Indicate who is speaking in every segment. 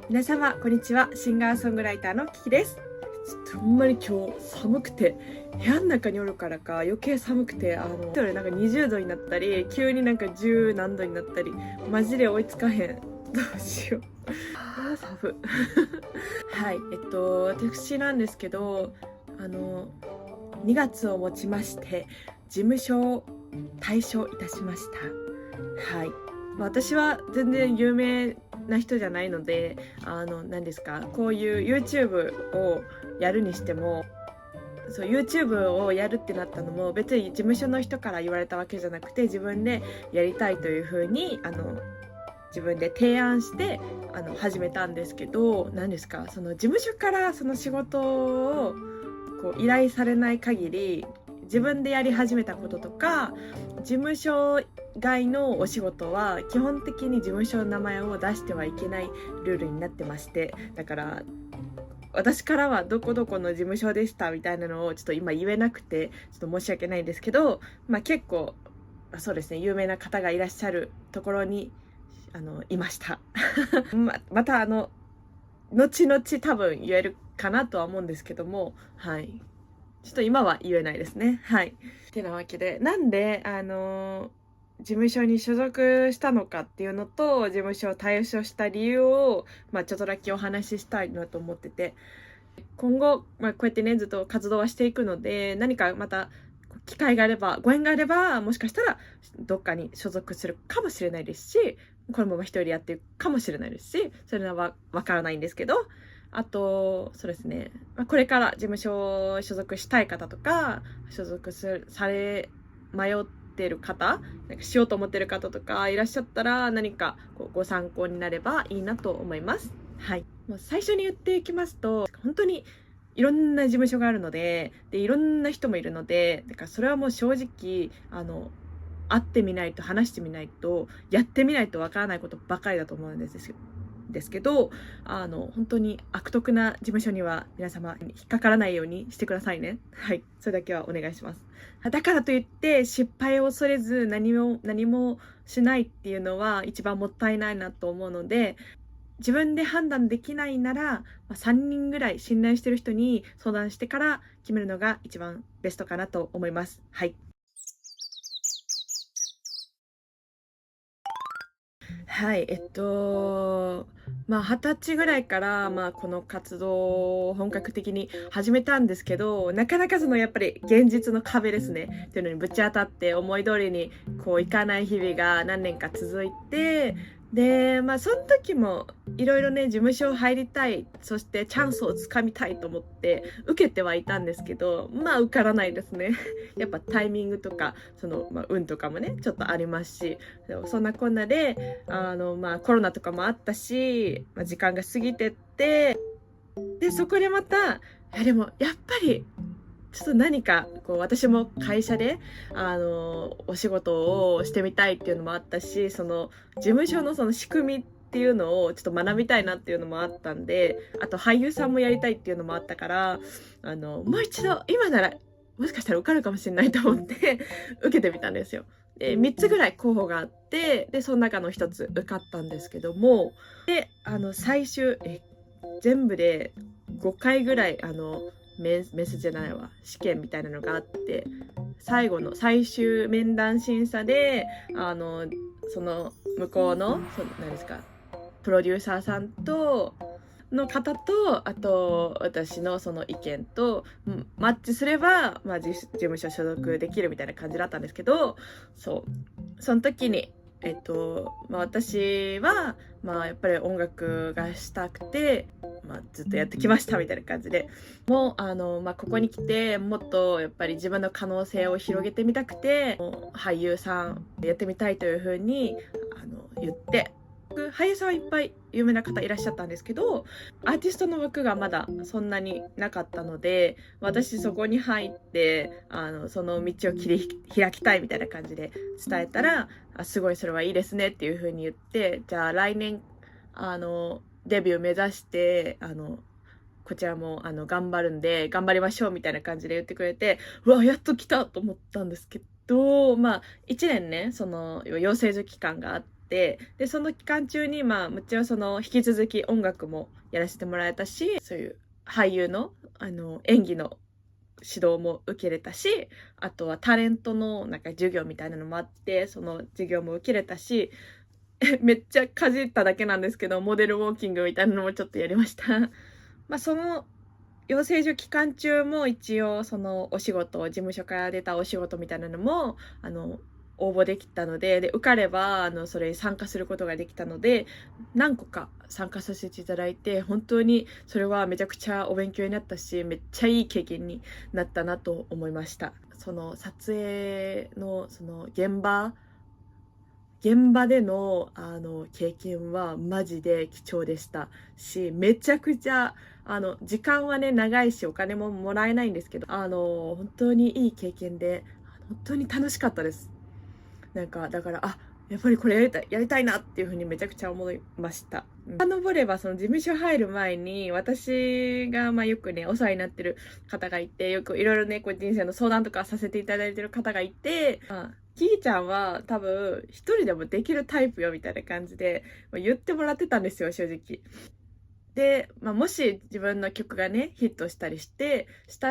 Speaker 1: 皆様こんにちは。シンガーソングライターのキキです。ちょっとほんまに今日寒くて、部屋の中におるからか余計寒くて、なんか20度になったり、急になんか10何度になったり、マジで追いつかへん。どうしよう。寒はい、私なんですけど、2月をもちまして事務所を退所いたしました。はい。私は全然有名な人じゃないので、何ですか、こういう YouTube をやるにしても、そう YouTube をやるってなったのも別に事務所の人から言われたわけじゃなくて、自分でやりたいというふうに自分で提案して始めたんですけど、何ですか、その事務所からその仕事をこう依頼されない限り、自分でやり始めたこととか事務所外のお仕事は基本的に事務所の名前を出してはいけないルールになってまして、だから私からはどこどこの事務所でしたみたいなのをちょっと今言えなくてちょっと申し訳ないんですけど、結構そうですね、有名な方がいらっしゃるところにいましたまた後々多分言えるかなとは思うんですけども、はい、ちょっと今は言えないですね。はい。てなわけで、なんで事務所に所属したのかっていうのと、事務所を退所した理由をちょっとだけお話ししたいなと思ってて、今後こうやってねずっと活動はしていくので、何かまた機会があれば、ご縁があれば、もしかしたらどっかに所属するかもしれないですし、このまま一人でやっていくかもしれないですし、それはわからないんですけど、あとそうですね、これから事務所所属したい方とか、所属され迷ってる方、なんかしようと思ってる方とかいらっしゃったら、何かご参考になればいいなと思います。はい。もう最初に言っていきますと、本当にいろんな事務所があるので、いろんな人もいるので、だからそれはもう正直会ってみないと、話してみないと、やってみないとわからないことばかりだと思うんですけど、本当に悪徳な事務所には皆様引っかからないようにしてくださいね。はい、それだけはお願いします。だからといって失敗を恐れず何もしないっていうのは一番もったいないなと思うので、自分で判断できないなら、3人ぐらい信頼してる人に相談してから決めるのが一番ベストかなと思います。はい。はい、20歳ぐらいから、この活動を本格的に始めたんですけど、なかなかやっぱり現実の壁ですねっていうのにぶち当たって、思い通りにこういかない日々が何年か続いて、でその時もいろいろね、事務所入りたい、そしてチャンスをつかみたいと思って受けてはいたんですけど、受からないですねやっぱタイミングとか運とかもねちょっとありますし、そんなこんなでコロナとかもあったし、時間が過ぎてって、でそこでまたでもやっぱりちょっと何かこう私も会社でお仕事をしてみたいっていうのもあったし、その事務所のその仕組みっていうのをちょっと学びたいなっていうのもあったんで、あと俳優さんもやりたいっていうのもあったから、もう一度今ならもしかしたら受かるかもしれないと思って受けてみたんですよ。で3つぐらい候補があって、でその中の1つ受かったんですけども、で最終全部で5回ぐらい面接じゃないわ、試験みたいなのがあって、最後の最終面談審査でその向こうの何ですか、プロデューサーさんとの方と、あと私のその意見とマッチすれば、事務所所属できるみたいな感じだったんですけど、その時に私はやっぱり音楽がしたくて、ずっとやってきましたみたいな感じで、もうここに来てもっとやっぱり自分の可能性を広げてみたくて、俳優さんやってみたいというふうに言って、俳優さんはいっぱい有名な方いらっしゃったんですけど、アーティストの枠がまだそんなになかったので、私そこに入ってその道を開きたいみたいな感じで伝えたら、すごいそれはいいですねっていう風に言って、じゃあ来年デビュー目指してこちらも頑張るんで頑張りましょうみたいな感じで言ってくれて、うわやっと来たと思ったんですけど、1年ねその養成所期間があって、て、でその期間中にもちろんその引き続き音楽もやらせてもらえたし、そういう俳優の演技の指導も受けれたし、あとはタレントのなんか授業みたいなのもあって、その授業も受けれたし、めっちゃかじっただけなんですけど、モデルウォーキングみたいなのもちょっとやりました。その養成所期間中も一応そのお仕事、事務所から出たお仕事みたいなのも応募できたので、受かればそれに参加することができたので、何個か参加させていただいて、本当にそれはめちゃくちゃお勉強になったし、めっちゃいい経験になったなと思いました。その撮影のその現場での経験はマジで貴重でしたし、めちゃくちゃ時間はね長いし、お金ももらえないんですけど、本当にいい経験で、本当に楽しかったです。なんかだからやっぱりこれやりたいなっていうふうにめちゃくちゃ思いました。遡れば、その事務所入る前に私がよくねお世話になってる方がいて、よくいろいろねこう人生の相談とかさせていただいてる方がいて、キキちゃんは多分一人でもできるタイプよみたいな感じで言ってもらってたんですよ、正直。で、もし自分の曲がねヒットした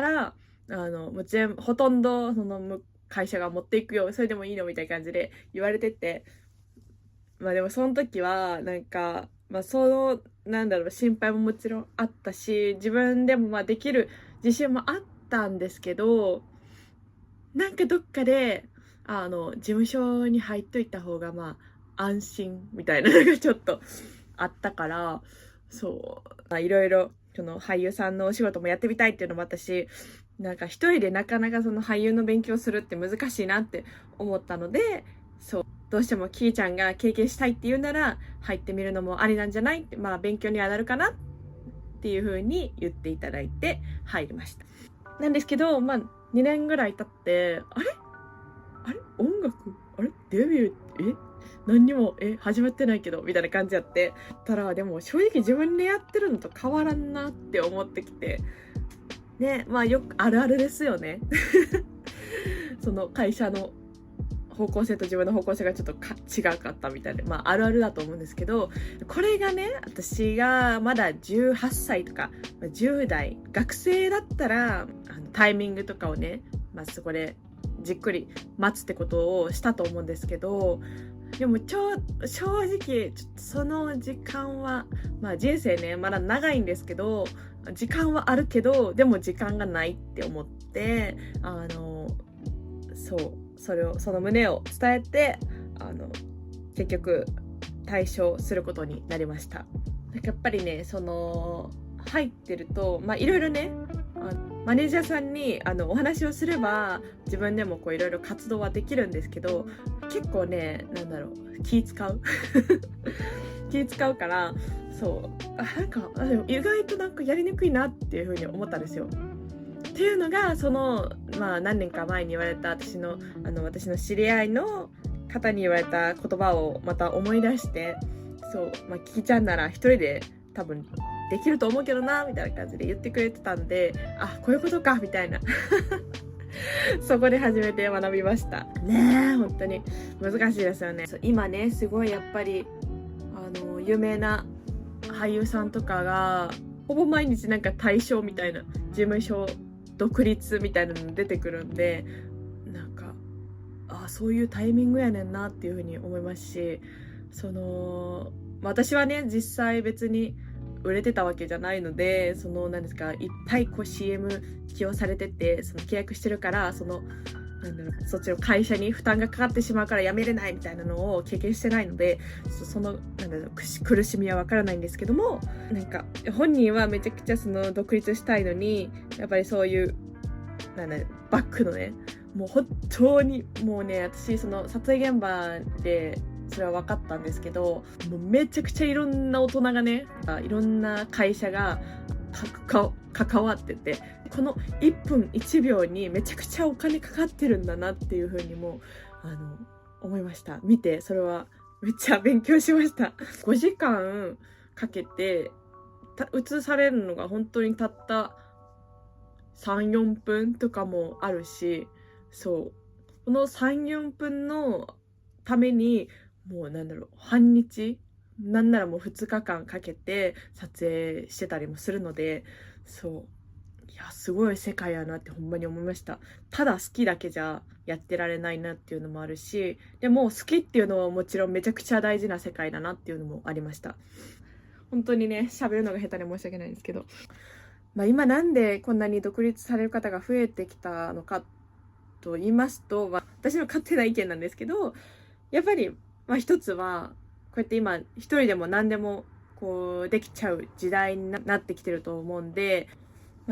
Speaker 1: らもうほとんどその会社が持っていくよ、それでもいいのみたいな感じで言われてて、でもその時はなんか心配ももちろんあったし、自分でもできる自信もあったんですけど、なんかどっかで事務所に入っといた方が安心みたいなのがちょっとあったから、そういろいろその俳優さんのお仕事もやってみたいっていうのもあったし、なんか一人でなかなかその俳優の勉強するって難しいなって思ったので、どうしてもキーちゃんが経験したいって言うなら入ってみるのもありなんじゃないって、勉強にはなるかなっていう風に言っていただいて入りました。なんですけど、2年ぐらい経って、あれ音楽デビュー何にも始まってないけどみたいな感じやってたら、でも正直自分でやってるのと変わらんなって思ってきてね、よくあるあるですよね。その会社の方向性と自分の方向性がちょっと違かったみたいで、あるあるだと思うんですけど、これがね私がまだ18歳とか10代学生だったらタイミングとかをね、そこでじっくり待つってことをしたと思うんですけど、でも正直ちょっとその時間は人生ねまだ長いんですけど、時間はあるけどでも時間がないって思って、その旨を伝えて結局退所することになりました。やっぱりね入ってるといろいろねマネージャーさんにお話をすれば自分でもいろいろ活動はできるんですけど、結構ね気使う気使うから、なんか意外とやりにくいなっていう風に思ったんですよ。っていうのが何年か前に言われた私の知り合いの方に言われた言葉をまた思い出して、キキちゃんなら一人で多分できると思うけどなみたいな感じで言ってくれてたんで、こういうことかみたいなそこで初めて学びましたね。本当に難しいですよね。今ねすごいやっぱり有名な俳優さんとかがほぼ毎日対象みたいな事務所独立みたいなの出てくるんで、そういうタイミングやねんなっていう風に思いますし、私はね実際別に売れてたわけじゃないので、何ですかいっぱいCM 起用されてて契約してるから、そっちの会社に負担がかかってしまうから辞めれないみたいなのを経験してないので、苦しみはわからないんですけども、本人はめちゃくちゃ独立したいのに、やっぱりそういうバックのねもう本当にもうね、私撮影現場でそれは分かったんですけど、もうめちゃくちゃいろんな大人がね、いろんな会社が関わってて、この1分1秒にめちゃくちゃお金かかってるんだなっていう風にも思いました。見てそれはめっちゃ勉強しました。5時間かけて映されるのが本当にたった3、4分とかもあるし、この3、4分のためにもう半日、なんならもう2日間かけて撮影してたりもするので、そう、いやすごい世界やなってほんまに思いました。ただ好きだけじゃやってられないなっていうのもあるし、でも好きっていうのはもちろんめちゃくちゃ大事な世界だなっていうのもありました。本当にね、喋るのが下手で申し訳ないんですけど、今なんでこんなに独立される方が増えてきたのかと言いますと、私の勝手な意見なんですけど、やっぱり、一つはこうやって今一人でも何でもこうできちゃう時代になってきてると思うんで、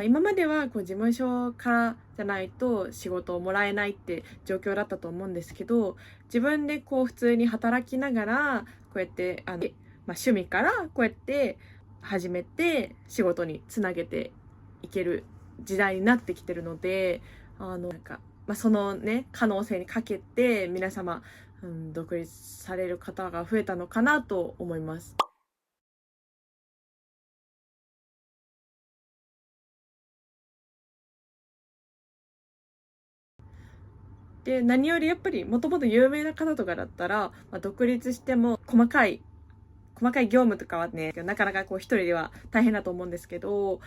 Speaker 1: 今まではこう事務所からじゃないと仕事をもらえないって状況だったと思うんですけど、自分でこう普通に働きながらこうやって趣味からこうやって始めて仕事につなげていける時代になってきてるので、そのね可能性にかけて皆様、独立される方が増えたのかなと思います。で、何よりやっぱりもともと有名な方とかだったら、独立しても細かい業務とかはね、なかなかこう一人では大変だと思うんですけど、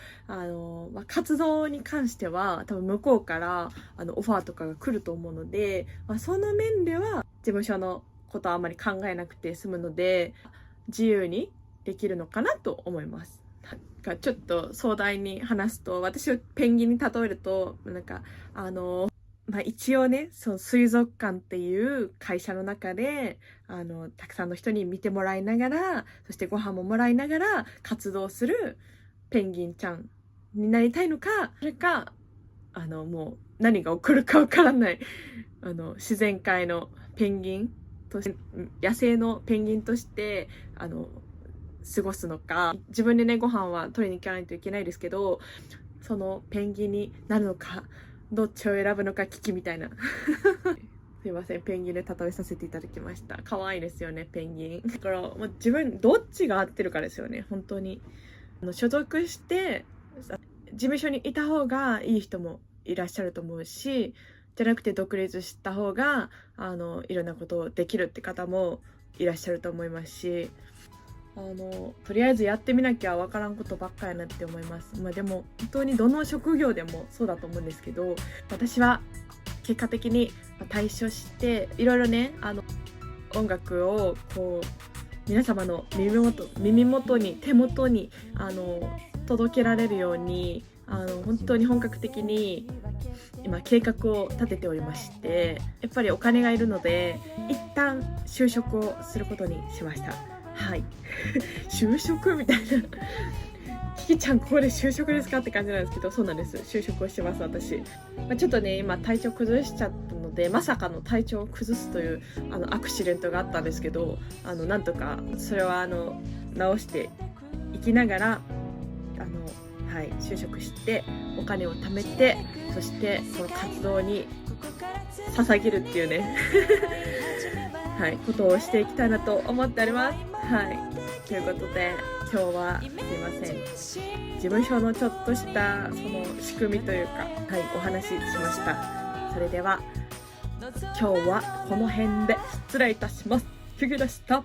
Speaker 1: 活動に関しては多分向こうからオファーとかが来ると思うので、その面では事務所のことはあんまり考えなくて済むので、自由にできるのかなと思います。ちょっと壮大に話すと、私をペンギンに例えると、一応ね、その水族館っていう会社の中で、たくさんの人に見てもらいながら、そしてご飯ももらいながら活動するペンギンちゃんになりたいのか、それか、もう何が起こるかわからない、自然界のペンギンとして、野生のペンギンとして、過ごすのか、自分でね、ご飯は取りに行かないといけないですけど、そのペンギンになるのか、どっちを選ぶのか危機みたいなすいません、ペンギンで例えさせていただきました。可愛いですよね、ペンギン。だから自分どっちが合ってるかですよね、本当に。所属して事務所にいた方がいい人もいらっしゃると思うし、じゃなくて独立した方がいろんなことをできるって方もいらっしゃると思いますし、とりあえずやってみなきゃわからんことばっかやなって思います。でも本当にどの職業でもそうだと思うんですけど、私は結果的に退所していろいろね、音楽をこう皆様の耳元に手元に届けられるように本当に本格的に今計画を立てておりまして、やっぱりお金がいるので一旦就職をすることにしました。はい。就職みたいな。キキちゃんここで就職ですかって感じなんですけど、そうなんです。就職をしてます、私。ちょっとね、今体調崩しちゃったので、まさかの体調を崩すというアクシデントがあったんですけど、なんとかそれは直していきながら、はい、就職してお金を貯めて、そしてこの活動に捧げるっていうねはい、ことをしていきたいなと思っております。はい、ということで今日はすいません、事務所のちょっとしたその仕組みというか、はい、お話ししました。それでは今日はこの辺で失礼いたします。キキでした。